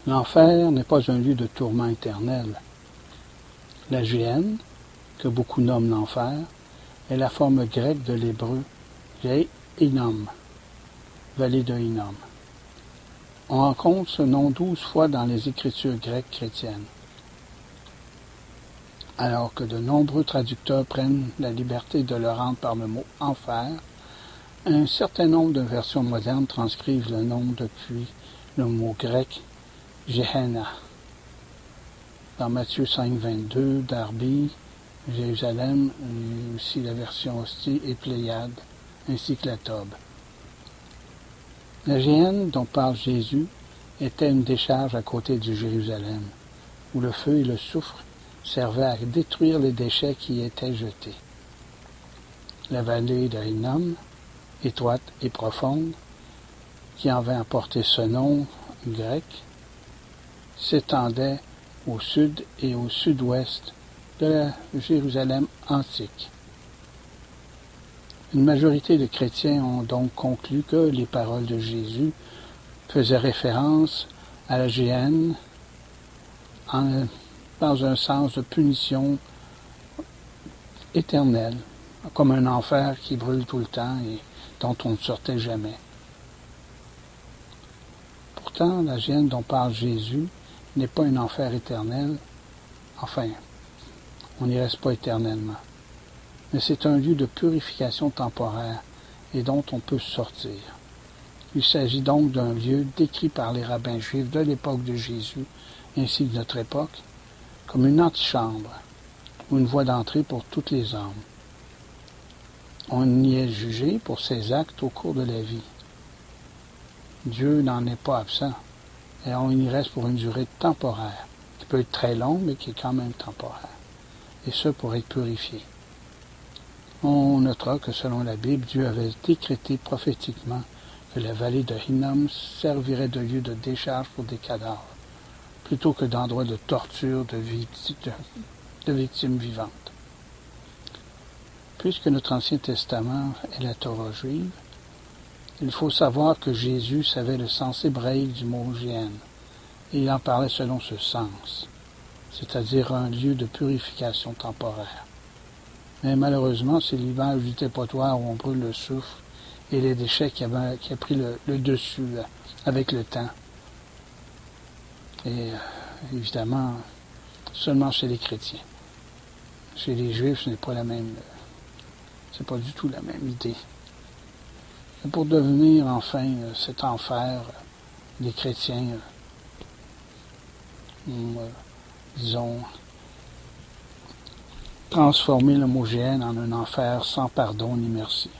L'enfer n'est pas un lieu de tourment éternel. La géhenne, que beaucoup nomment l'enfer, est la forme grecque de l'hébreu Hinnom, vallée de Hinnom. On rencontre ce nom 12 fois dans les écritures grecques chrétiennes, alors que de nombreux traducteurs prennent la liberté de le rendre par le mot « enfer », un certain nombre de versions modernes transcrivent le nom depuis le mot grec « Gehenna ». Dans Matthieu 5, 22, Darby, Jérusalem, et aussi la version Hostie et Pléiade, ainsi que la Tobe. La géhenne dont parle Jésus était une décharge à côté de Jérusalem, où le feu et le soufre servaient à détruire les déchets qui y étaient jetés. La vallée de Hinnom, étroite et profonde, qui en vint à porter ce nom grec, s'étendait au sud et au sud-ouest de la Jérusalem antique. Une majorité de chrétiens ont donc conclu que les paroles de Jésus faisaient référence à la géhenne dans un sens de punition éternelle, comme un enfer qui brûle tout le temps et dont on ne sortait jamais. Pourtant, la géhenne dont parle Jésus n'est pas un enfer éternel, enfin, on n'y reste pas éternellement, mais c'est un lieu de purification temporaire et dont on peut sortir. Il s'agit donc d'un lieu décrit par les rabbins juifs de l'époque de Jésus, ainsi que de notre époque, comme une antichambre, ou une voie d'entrée pour toutes les âmes. On y est jugé pour ses actes au cours de la vie. Dieu n'en est pas absent, et on y reste pour une durée temporaire, qui peut être très longue, mais qui est quand même temporaire, et ce pour être purifié. On notera que selon la Bible, Dieu avait décrété prophétiquement que la vallée de Hinnom servirait de lieu de décharge pour des cadavres, plutôt que d'endroit de torture de victimes vivantes. Puisque notre Ancien Testament est la Torah juive, il faut savoir que Jésus savait le sens hébraïque du mot géhenne, et il en parlait selon ce sens, c'est-à-dire un lieu de purification temporaire. Mais malheureusement, c'est l'image du dépotoir où on brûle le soufre et les déchets qui a pris le dessus avec le temps. Et évidemment, seulement chez les chrétiens. Chez les Juifs, ce n'est pas la même, c'est pas du tout la même idée. Et pour devenir enfin cet enfer, les chrétiens ont, disons, transformé le mot géhenne en un enfer sans pardon ni merci.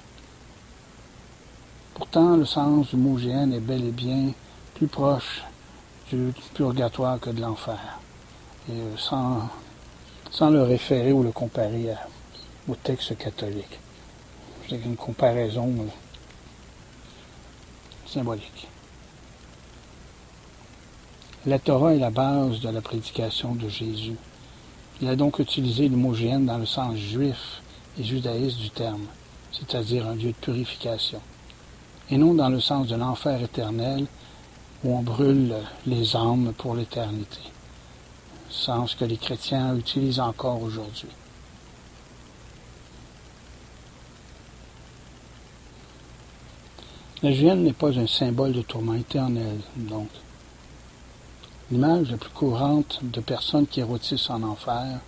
Pourtant, le sens du mot géhenne est bel et bien plus proche du purgatoire que de l'enfer, et sans le référer ou le comparer au texte catholique. C'est une comparaison symbolique. La Torah est la base de la prédication de Jésus. Il a donc utilisé le mot géhenne dans le sens juif et judaïste du terme, c'est-à-dire un lieu de purification, et non dans le sens de l'enfer éternel où on brûle les âmes pour l'éternité, sens que les chrétiens utilisent encore aujourd'hui. La géhenne n'est pas un symbole de tourment éternel, donc. L'image la plus courante de personnes qui rôtissent en enfer,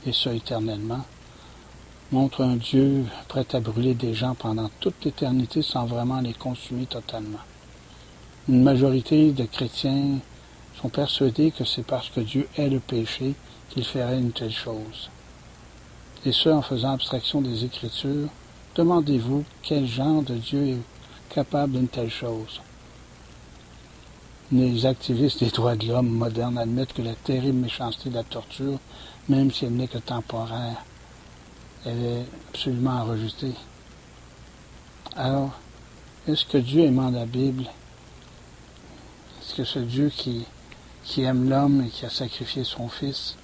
et ce éternellement, montre un Dieu prêt à brûler des gens pendant toute l'éternité sans vraiment les consumer totalement. Une majorité de chrétiens sont persuadés que c'est parce que Dieu hait le péché qu'il ferait une telle chose. Et ce, en faisant abstraction des Écritures, demandez-vous quel genre de Dieu est capable d'une telle chose. Les activistes des droits de l'homme modernes admettent que la terrible méchanceté de la torture, même si elle n'est que temporaire, elle est absolument à rejeter. Alors, est-ce que Dieu aimant la Bible, est-ce que ce Dieu qui aime l'homme et qui a sacrifié son Fils,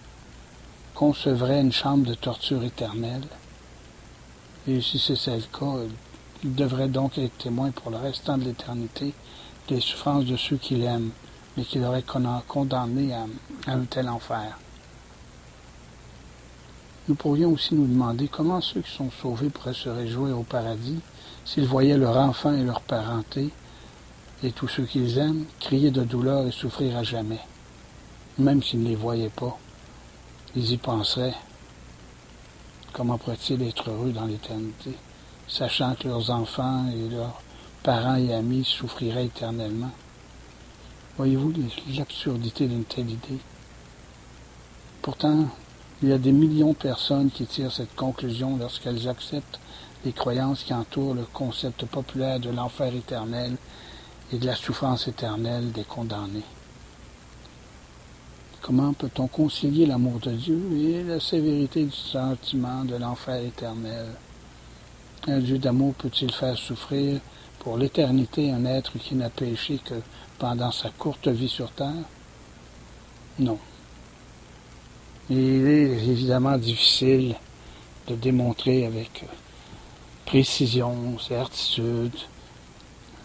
concevrait une chambre de torture éternelle? Et si c'est le cas, il devrait donc être témoin pour le restant de l'éternité des souffrances de ceux qui l'aiment, mais qui l'aurait condamné à un tel enfer. Nous pourrions aussi nous demander comment ceux qui sont sauvés pourraient se réjouir au paradis s'ils voyaient leur enfant et leur parenté, et tous ceux qu'ils aiment, crier de douleur et souffrir à jamais. Même s'ils ne les voyaient pas, ils y penseraient. Comment pourraient-ils être heureux dans l'éternité, sachant que leurs enfants et leurs parents et amis souffriraient éternellement? Voyez-vous l'absurdité d'une telle idée? Pourtant, il y a des millions de personnes qui tirent cette conclusion lorsqu'elles acceptent les croyances qui entourent le concept populaire de l'enfer éternel et de la souffrance éternelle des condamnés. Comment peut-on concilier l'amour de Dieu et la sévérité du sentiment de l'enfer éternel? Un Dieu d'amour peut-il faire souffrir pour l'éternité un être qui n'a péché que pendant sa courte vie sur terre? Non. Et il est évidemment difficile de démontrer avec précision, certitude,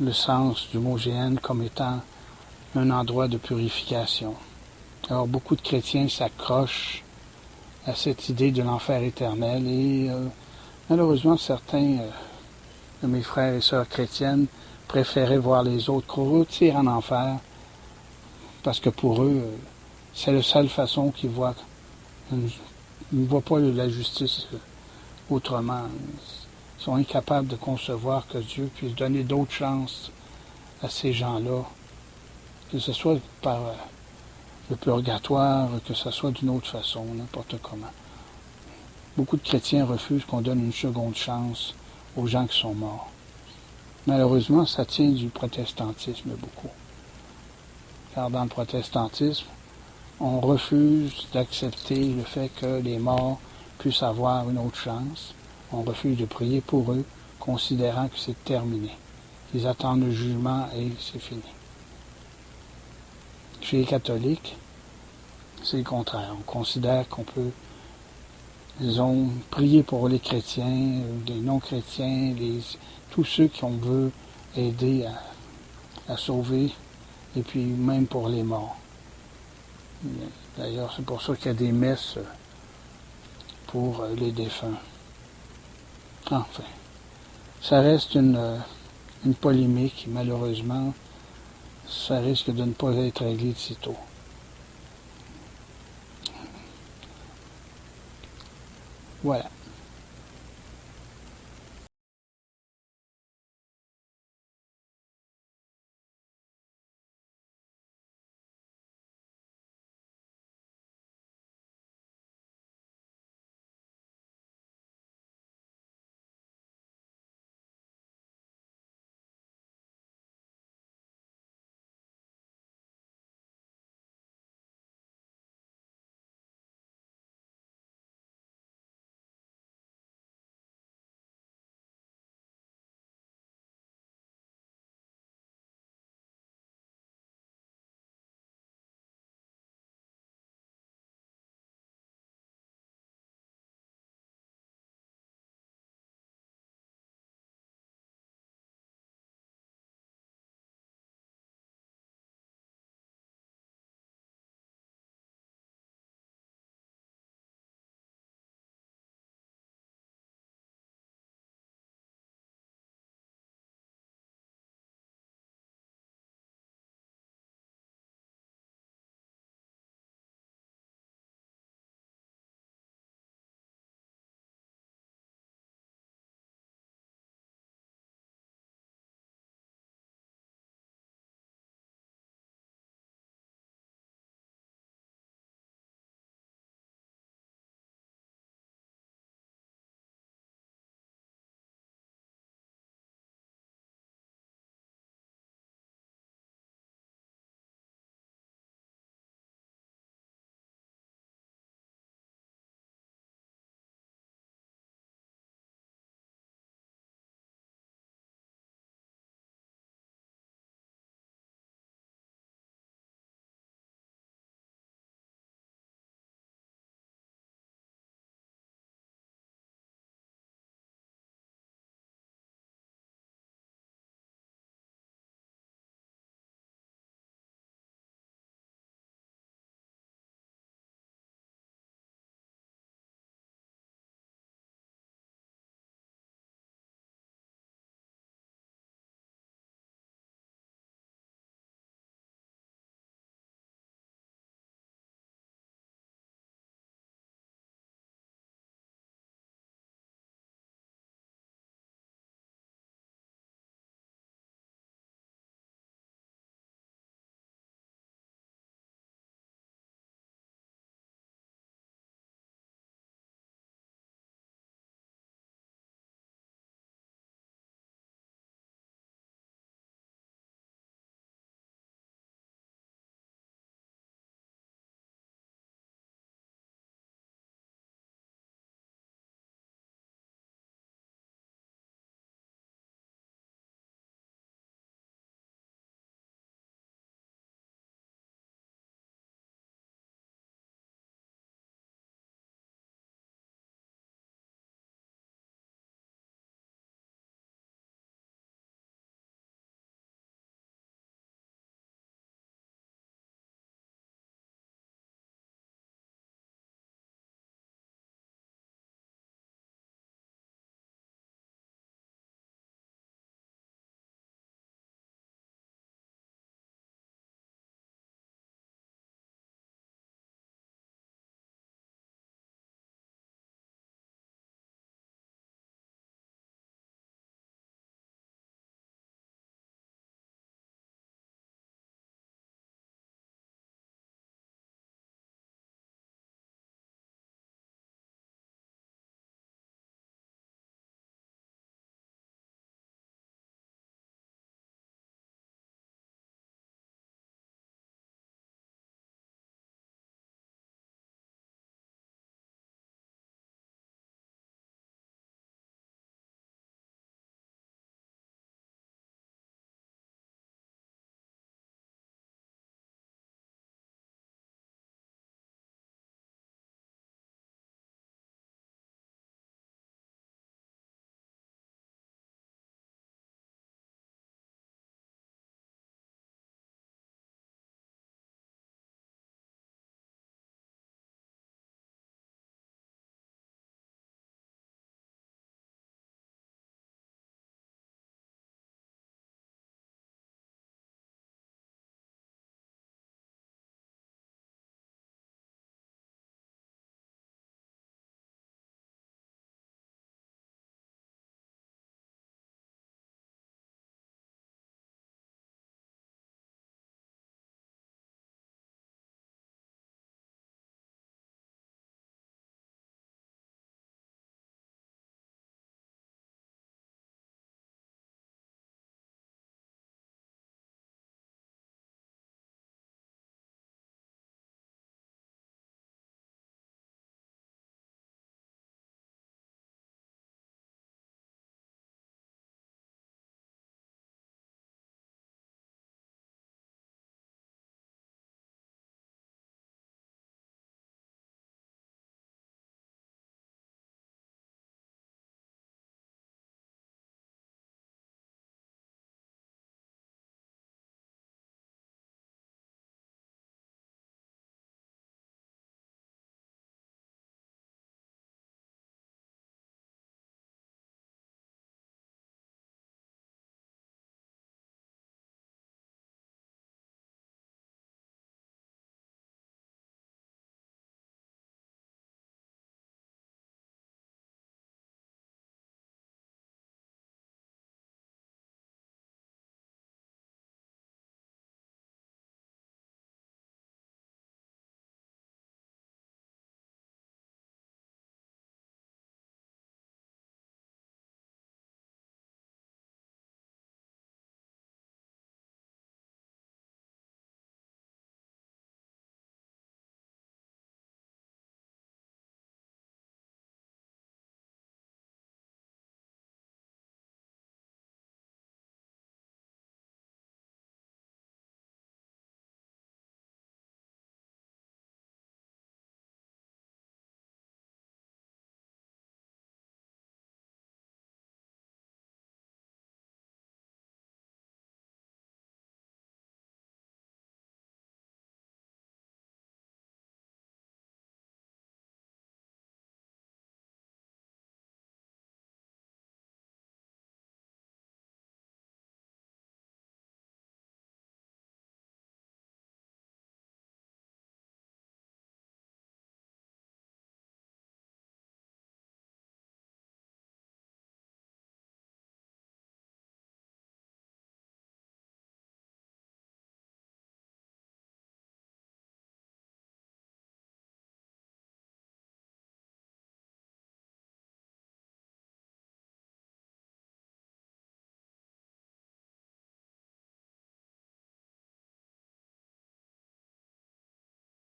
le sens du mot Géhenne comme étant un endroit de purification. Alors beaucoup de chrétiens s'accrochent à cette idée de l'enfer éternel et malheureusement certains de mes frères et sœurs chrétiennes préféraient voir les autres croûter en enfer parce que pour eux, c'est la seule façon qu'ils voient. Ils ne voient pas la justice autrement. Ils sont incapables de concevoir que Dieu puisse donner d'autres chances à ces gens-là, que ce soit par le purgatoire, que ce soit d'une autre façon, n'importe comment. Beaucoup de chrétiens refusent qu'on donne une seconde chance aux gens qui sont morts. Malheureusement, ça tient du protestantisme beaucoup. Car dans le protestantisme, on refuse d'accepter le fait que les morts puissent avoir une autre chance. On refuse de prier pour eux, considérant que c'est terminé. Ils attendent le jugement et c'est fini. Chez les catholiques, c'est le contraire. On considère qu'on peut, disons, prier pour les chrétiens, les non-chrétiens, tous ceux qu'on veut aider à sauver, et puis même pour les morts. D'ailleurs, c'est pour ça qu'il y a des messes pour les défunts. Enfin, ça reste une polémique, malheureusement, ça risque de ne pas être réglé de sitôt. Voilà.